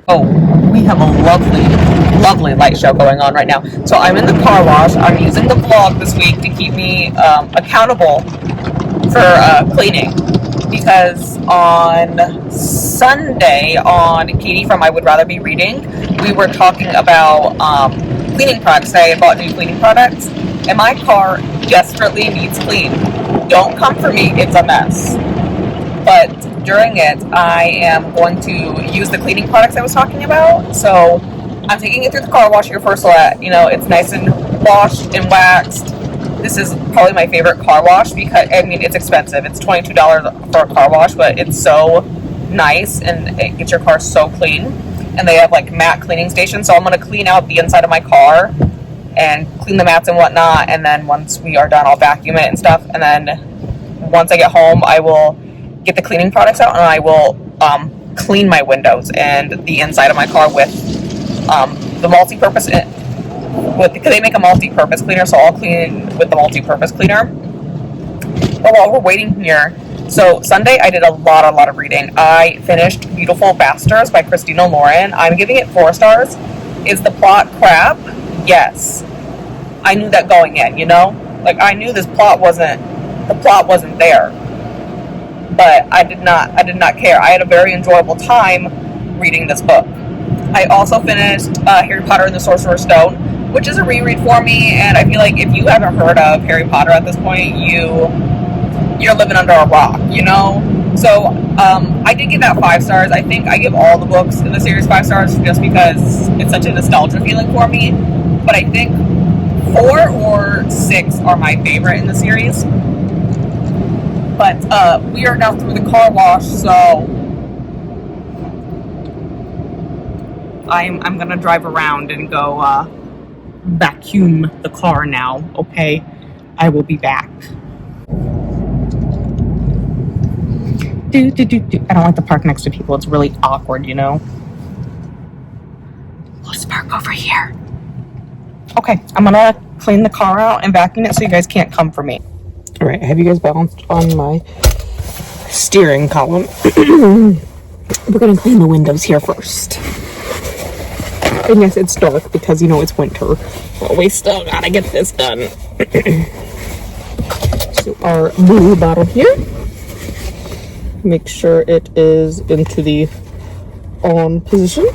Oh, we have a lovely, lovely light show going on right now. So I'm in the car wash. I'm using the vlog this week to keep me accountable for cleaning. Because on Sunday, on Katie from I Would Rather Be Reading, we were talking about cleaning products. I bought new cleaning products, and my car desperately needs clean. Don't come for me, it's a mess. But during it, I am going to use the cleaning products I was talking about. So I'm taking it through the car wash here first so that, it's nice and washed and waxed. This is probably my favorite car wash because, it's expensive. It's $22 for a car wash, but it's so nice and it gets your car so clean. And they have matte cleaning stations. So I'm going to clean out the inside of my car and clean the mats and whatnot. And then once we are done, I'll vacuum it and stuff. And then once I get home, I will get the cleaning products out and I will clean my windows and the inside of my car with the multi-purpose because they make a multi-purpose cleaner, so I'll clean with the multi-purpose cleaner. But while we're waiting here, so Sunday I did a lot of reading. I finished Beautiful Bastards by Christina Lauren. I'm giving it 4 stars. Is the plot crap? Yes. I knew that going in, I knew the plot wasn't there. But I did not care. I had a very enjoyable time reading this book. I also finished Harry Potter and the Sorcerer's Stone, which is a reread for me, and I feel like if you haven't heard of Harry Potter at this point, you're living under a rock, So I did give that 5 stars. I think I give all the books in the series 5 stars just because it's such a nostalgia feeling for me. But I think 4 or 6 are my favorite in the series. But we are now through the car wash, so I'm gonna drive around and go vacuum the car now. Okay, I will be back. I don't like to park next to people. It's really awkward, Let's park over here. Okay, I'm gonna clean the car out and vacuum it so you guys can't come for me. All right, I have you guys balanced on my steering column. We're gonna clean the windows here first. And yes, it's dark because it's winter, but we still gotta get this done. So our blue bottle here, make sure it is into the on position.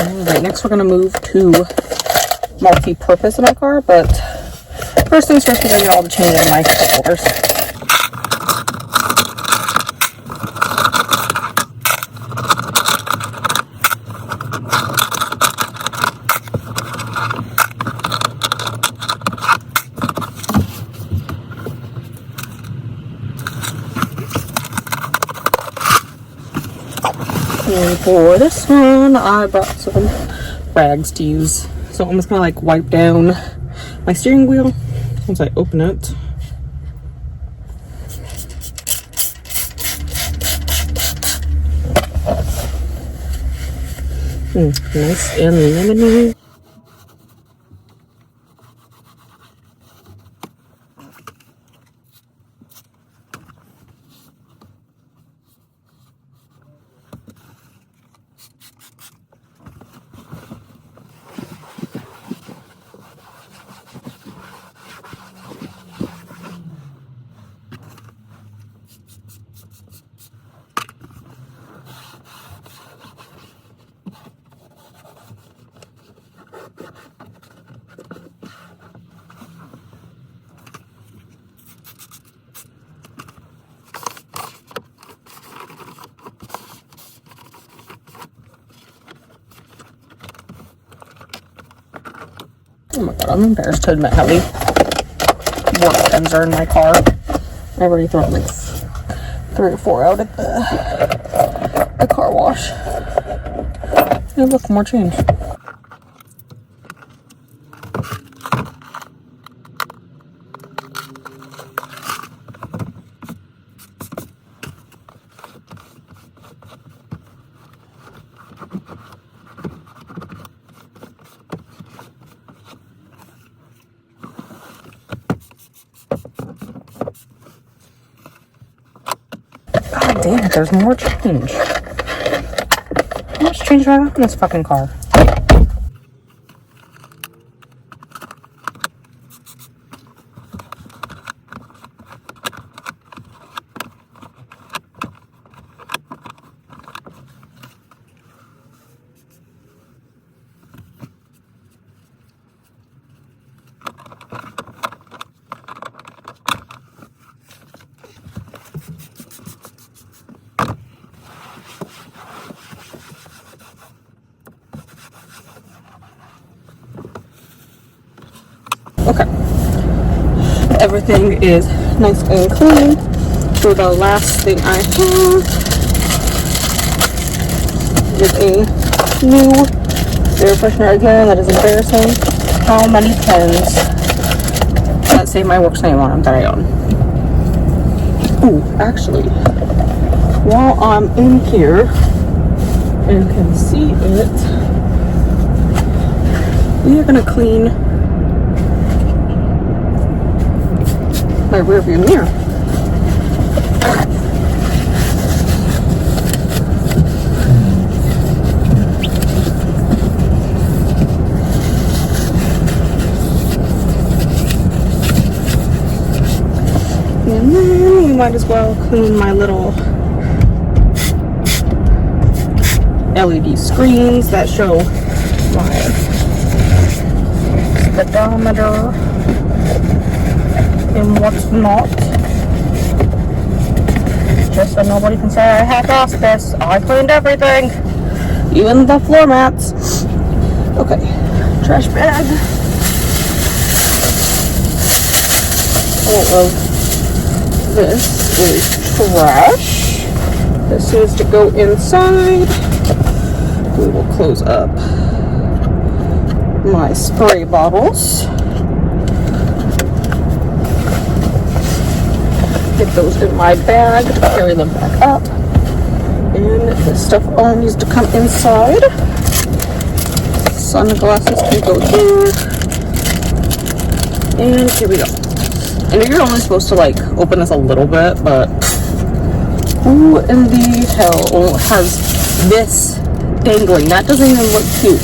Alright, next we're gonna move to multi-purpose in my car, but first things first, we gotta get all the changes in my cup holders. And for this one, I brought some rags to use. So I'm just gonna like wipe down my steering wheel once I open it. Nice and lemony. Oh my god, I'm embarrassed to admit how many work pens are in my car. I've already thrown like 3 or 4 out at the car wash. And look, more change. God damn it, there's more change. How much change do I have in this fucking car? Okay, everything is nice and clean. So the last thing I have is a new air freshener again. That is embarrassing. How many pens that say my work's name on them that I own? Ooh, actually, while I'm in here and can see it, we are gonna clean my rear view mirror. And then we might as well clean my little LED screens that show my speedometer and what's not. Just so nobody can say I half-assed this. I cleaned everything, even the floor mats. Okay, trash bag. All of this is trash. This needs to go inside. We will close up my spray bottles. Get those in my bag, carry them back up. And this stuff all needs to come inside. Sunglasses can go here. And here we go. I know you're only supposed to like open this a little bit, but who in the hell has this dangling? That doesn't even look cute.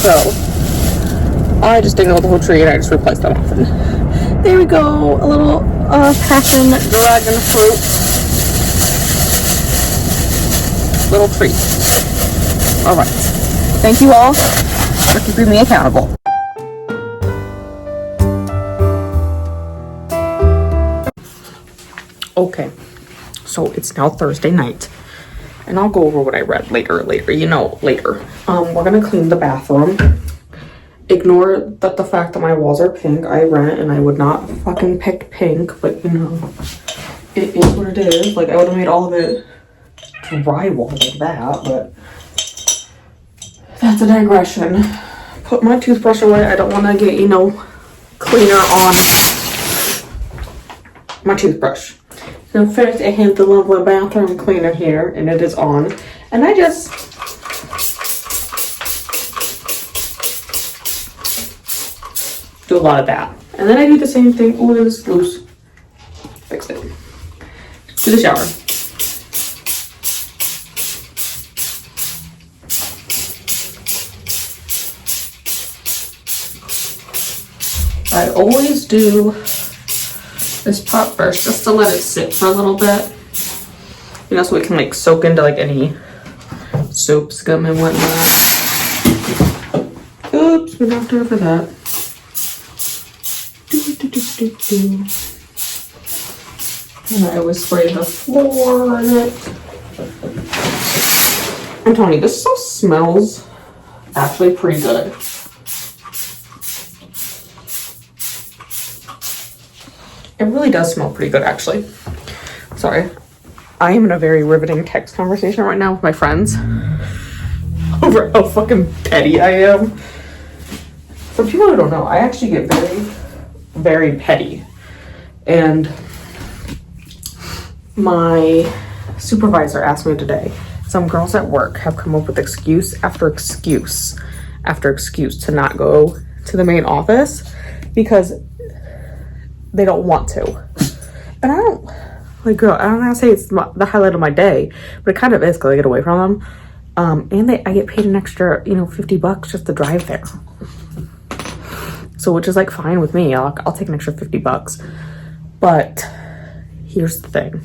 So I just dangled the whole tree and I just replaced that off. And there we go, a little passion dragon fruit little tree. All right, Thank you all for keeping me accountable. Okay, so it's now Thursday night, and I'll go over what I read later, later. We're gonna clean the bathroom. Ignore that the fact that my walls are pink. I rent and I would not fucking pick pink, but you know, it is what it is. Like, I would have made all of it drywall like that, but that's a digression. Put my toothbrush away. I don't want to get, you know, cleaner on my toothbrush. So first I have the lovely bathroom cleaner here, and it is on. And I just do a lot of that. And then I do the same thing. Oh, it is loose. Fix it. To the shower. I always do this pot first just to let it sit for a little bit, you know, so it can like soak into like any soap scum and whatnot. Oops, we knocked over that. And I always spray the floor in it. I'm telling you, this stuff smells actually pretty good. It really does smell pretty good, actually. Sorry. I am in a very riveting text conversation right now with my friends over how fucking petty I am. For people who don't know, I actually get very, very petty. And my supervisor asked me today, some girls at work have come up with excuse after excuse after excuse to not go to the main office because they don't want to. And I don't, like, girl, I don't know how to say it's the highlight of my day, but it kind of is because I get away from them. And I get paid an extra, you know, $50 just to drive there. So, which is like fine with me. I'll take an extra $50. But here's the thing.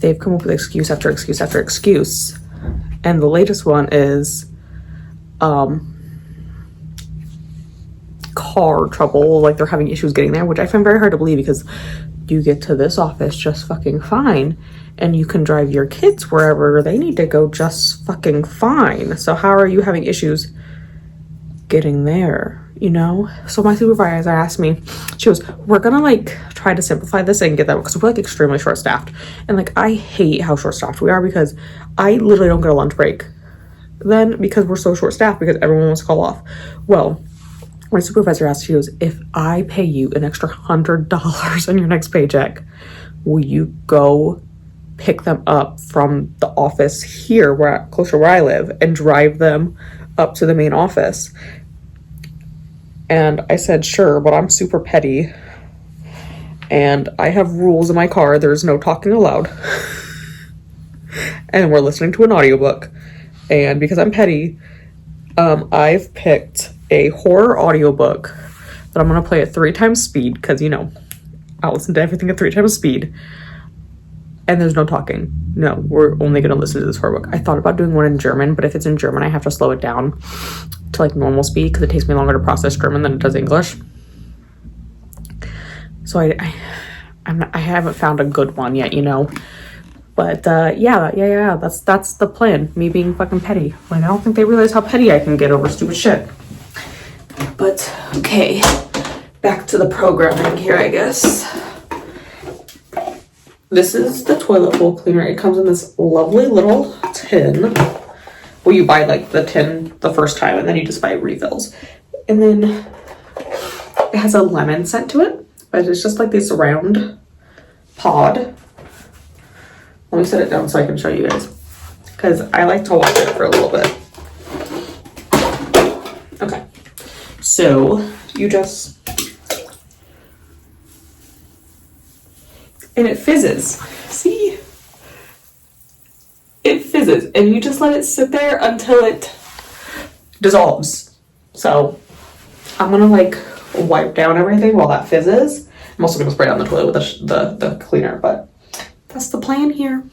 They've come up with excuse after excuse after excuse. And the latest one is, car trouble, like they're having issues getting there, which I find very hard to believe because you get to this office just fucking fine and you can drive your kids wherever they need to go just fucking fine. So how are you having issues getting there, you know? So my supervisor asked me, she goes, we're gonna like try to simplify this and get that, because we're like extremely short-staffed, and like I hate how short-staffed we are because I literally don't get a lunch break then because we're so short-staffed because everyone wants to call off. Well, my supervisor asked, she goes, if I pay you an extra $100 on your next paycheck, will you go pick them up from the office here, closer where I live, and drive them up to the main office? And I said, sure, but I'm super petty. And I have rules in my car. There's no talking aloud. And we're listening to an audiobook. And because I'm petty, I've picked a horror audiobook that I'm going to play at 3 times speed because, you know, I'll listen to everything at 3 times speed. And there's no talking. No, we're only going to listen to this horror book. I thought about doing one in German, but if it's in German, I have to slow it down to like normal speed because it takes me longer to process German than it does English. So I haven't found a good one yet, you know. But yeah, that's the plan. Me being fucking petty. Like, I don't think they realize how petty I can get over stupid shit. But okay, back to the programming here, I guess. This is the toilet bowl cleaner. It comes in this lovely little tin. Well, you buy like the tin the first time and then you just buy refills. And then it has a lemon scent to it, but it's just like this round pod. Let me set it down so I can show you guys, because I like to watch it for a little bit. Okay, so you just, and it fizzes. See? It fizzes, and you just let it sit there until it dissolves. So I'm gonna like wipe down everything while that fizzes. I'm also gonna spray down the toilet with the cleaner, but that's the plan here.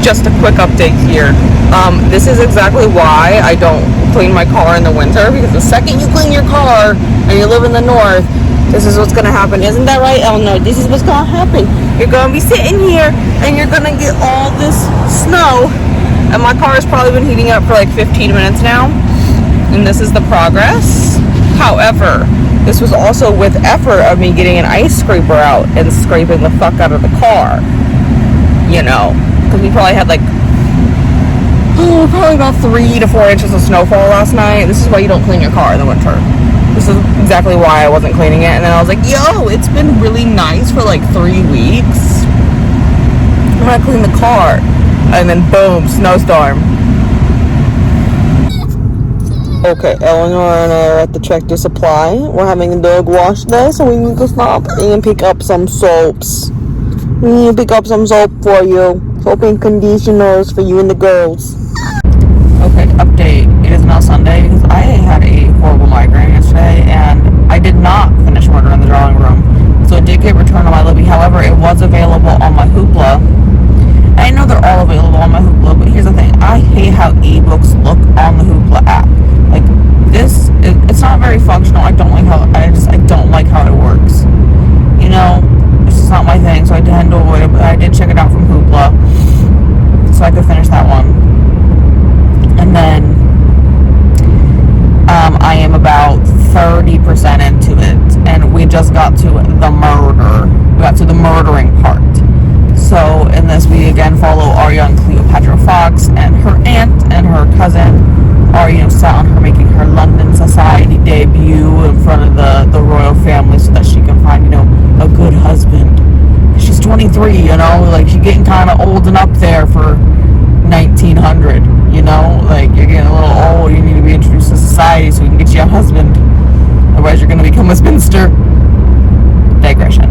just a quick update here. This is exactly why I don't clean my car in the winter, because the second you clean your car and you live in the north, this is what's gonna happen. Isn't that right, Eleanor? This is what's gonna happen. You're gonna be sitting here and you're gonna get all this snow, and my car has probably been heating up for like 15 minutes now, and this is the progress. However, this was also with effort of me getting an ice scraper out and scraping the fuck out of the car, you know, because we probably had like probably about 3 to 4 inches of snowfall last night. This is why you don't clean your car in the winter. This is exactly why I wasn't cleaning it. And then I was like, yo, it's been really nice for like 3 weeks. I'm gonna clean the car. And then boom, snowstorm. Okay, Eleanor and I are at the Tractor Supply. We're having a dog wash day, so we need to stop and pick up some soaps. We need to pick up some soap for you. Soap and conditioners for you and the girls. Okay, update. It is now Sunday because I had a horrible migraine yesterday and I did not finish Murder in the Drawing Room. So it did get returned on my Libby. However, it was available on my Hoopla. I know they're all available on my Hoopla, but here's the thing. I hate how ebooks look on the Hoopla app. Like, it's not very functional. I don't like how it works. You know, it's just not my thing, so I tend to avoid it, but I did check it out from Hoopla, so I could finish that one. And then I am about 30% into it, and we just got to the murder. We got to the murdering part. So in this, we again follow our young Cleopatra Fox and her aunt and her cousin are, you know, set on her making her London society debut in front of the royal family so that she can find, you know, a good husband. She's 23, you know, like she's getting kind of old and up there for 1900, you know, like you're getting a little old, you need to be introduced to society so we can get you a husband, otherwise you're going to become a spinster. Digression.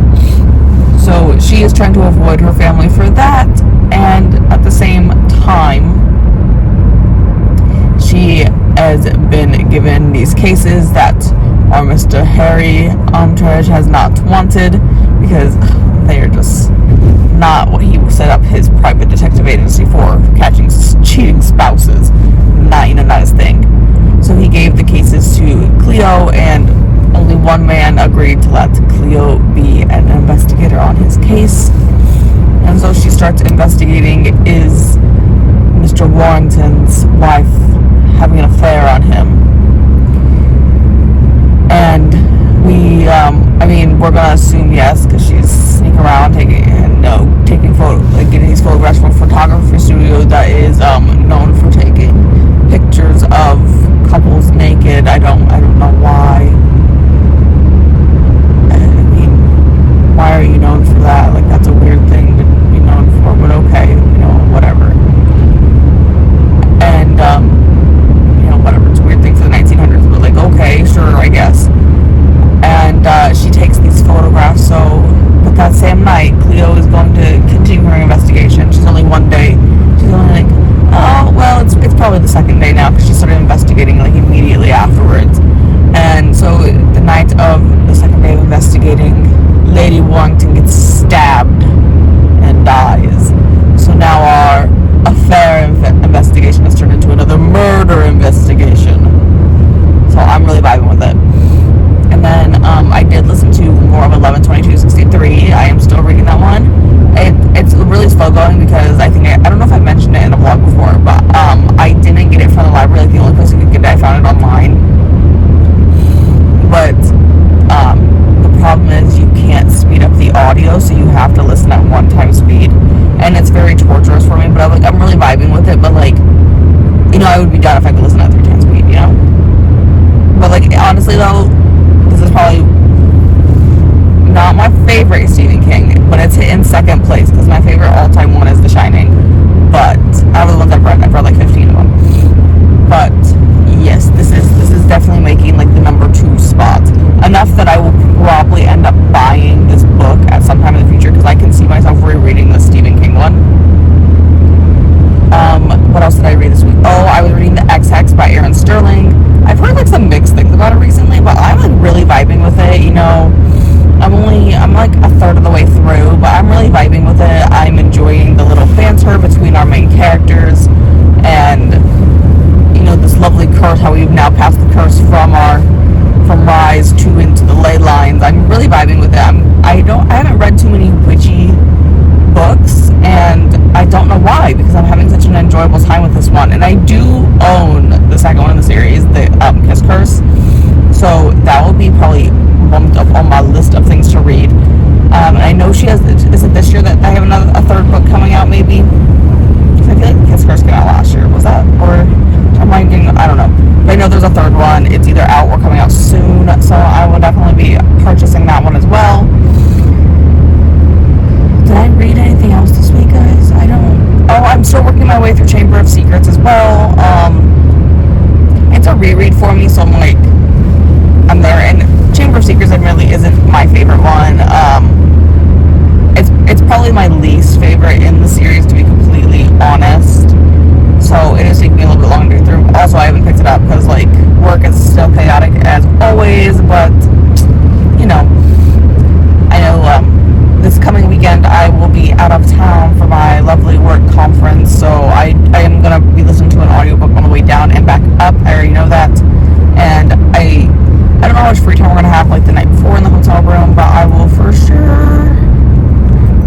So she is trying to avoid her family for that, and at the same time she has been given these cases that our Mr. Harry Armitage has not wanted, because they are just not what he set up his private detective agency for, catching cheating spouses. Not his thing. So he gave the cases to Cleo, and only one man agreed to let Cleo be an investigator on his case. And so she starts investigating, is Mr. Warrington's wife having an affair on him? And we're gonna assume yes, because she's sneaking around getting these photographs from a photography studio that is known for taking pictures of couples naked. I don't know why. I mean, why are you known for that? Like, that's a weird thing to be known for, but okay, you know, whatever. And you know, whatever, it's a weird thing for the 1900s, but like, okay, sure, I guess. And she takes these photographs, but that same night, Cleo is going to continue her investigation. She's only one day. She's only like, oh, well, it's probably the second day now, because she started investigating like immediately afterwards. And curse, and this lovely curse, how we've now passed the curse from Rise to into the ley lines. I'm really vibing with it. I haven't read too many witchy books, and I don't know why, because I'm having such an enjoyable time with this one. And I do own the second one in the series, the Kiss Curse, so that will be probably bumped up on my list of things to read. And I know she has, is it this year that I have a third book coming out, maybe? Because I feel like the Kiss Curse came out last year. Was that? Or am I getting, I don't know. But I know there's a third one. It's either out or coming out soon, so I will definitely be purchasing that one as well. Did I read anything else this week, guys? I don't. Oh, I'm still working my way through Chamber of Secrets as well. It's a reread for me, so I'm there. And Chamber of Secrets admittedly isn't my favorite one. It's probably my least favorite in the series, to be completely honest. So it is taking me a little bit longer to get through. Also, I haven't picked it up because work is still chaotic as always. But I know this coming weekend I will be out of town for my lovely work conference. So I am gonna be listening to an audiobook on the way down and back up. I already know that, and I don't know how much free time we're gonna have the night before in the hotel room, but I will for sure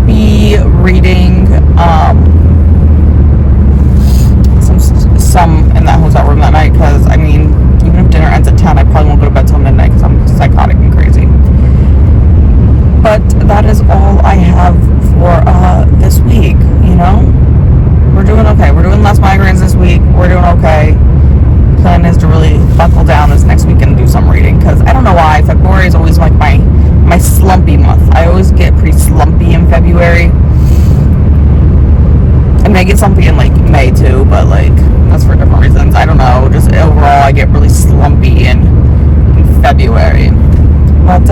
be reading some in that hotel room that night, because even if dinner ends at 10, I probably won't go to bed till midnight because I'm psychotic and crazy. But that is all I have for this week. We're doing okay. We're doing less migraines this week. We're doing okay. Plan is to really buckle down this next week and do some reading, because I don't know why February is always my slumpy month. I always get pretty slumpy in February. I get slumpy in May too, but that's for different reasons. I don't know. Just overall, I get really slumpy in February. But